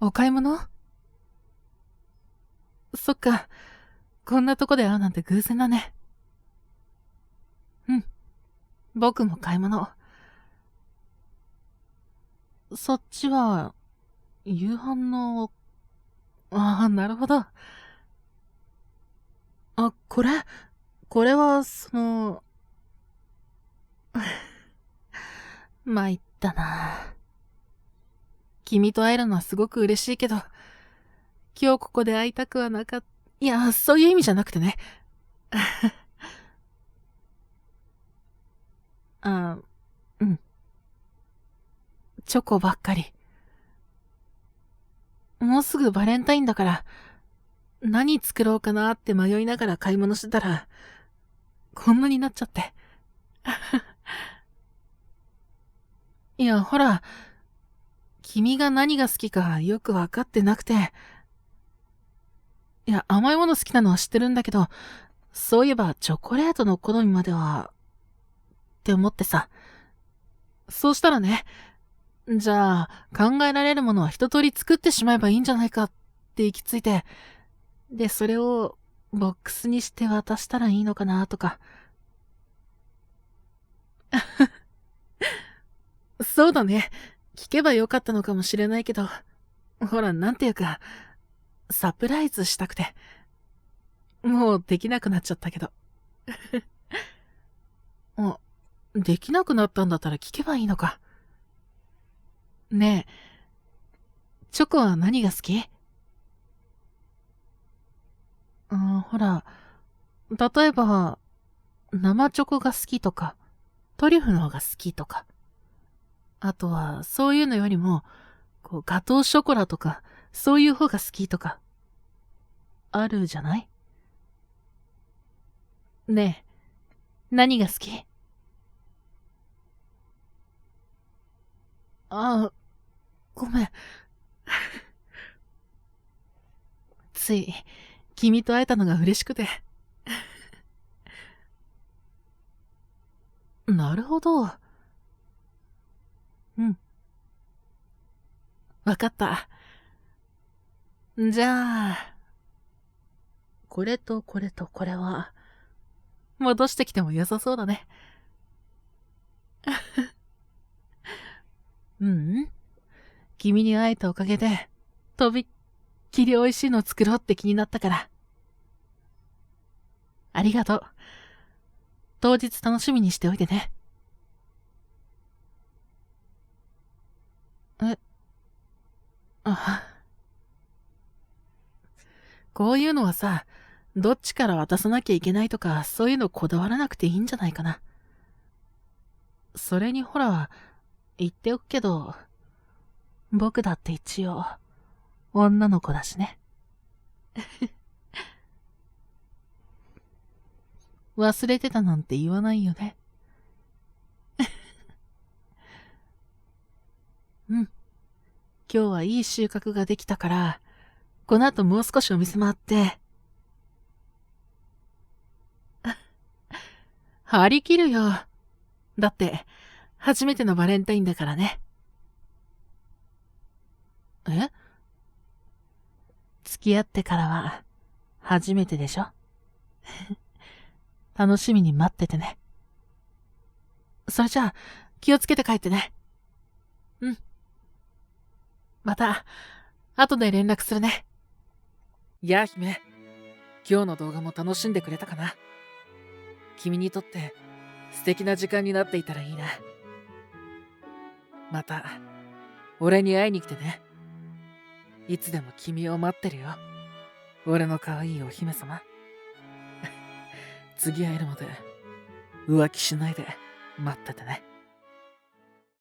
お買い物？そっか。こんなとこで会うなんて偶然だね。うん。僕も買い物。そっちは、夕飯の、ああ、なるほど。あ、これは、参ったな。君と会えるのはすごく嬉しいけど、今日ここで会いたくはなかった。いや、そういう意味じゃなくてね。あ、うん。チョコばっかり。もうすぐバレンタインだから、何作ろうかなって迷いながら買い物してたら、こんなになっちゃって。いや、ほら、君が何が好きかよくわかってなくて。いや、甘いもの好きなのは知ってるんだけど、そういえばチョコレートの好みまでは、って思ってさ。そうしたらね、じゃあ、考えられるものは一通り作ってしまえばいいんじゃないかって行き着いて、で、それをボックスにして渡したらいいのかなとか。そうだね。聞けばよかったのかもしれないけど、ほら、なんていうか、サプライズしたくて。もうできなくなっちゃったけど。あ、できなくなったんだったら聞けばいいのか。ねえ、チョコは何が好き？ほら、例えば、生チョコが好きとか、トリュフの方が好きとか。あとは、そういうのよりも、ガトーショコラとか、そういう方が好きとか、あるじゃない？ねえ、何が好き？あ、ごめん。つい、君と会えたのが嬉しくて。なるほど。うん。わかった。じゃあ、これとこれとこれは、戻してきても良さそうだね。うん。君に会えたおかげで、とびっきり美味しいの作ろうって気になったから。ありがとう。当日楽しみにしておいてね。え、あ、こういうのはさ、どっちから渡さなきゃいけないとか、そういうのこだわらなくていいんじゃないかな。それにほら、言っておくけど、僕だって一応、女の子だしね。忘れてたなんて言わないよね。うん。今日はいい収穫ができたから、この後もう少しお店回って、張り切るよ。だって、初めてのバレンタインだからね。え？付き合ってからは、初めてでしょ？楽しみに待っててね。それじゃあ、気をつけて帰ってね。うん。また、後で連絡するね。やあ、姫。今日の動画も楽しんでくれたかな？君にとって素敵な時間になっていたらいいな。また、俺に会いに来てね。いつでも君を待ってるよ。俺の可愛いお姫様。次会えるまで浮気しないで待っててね。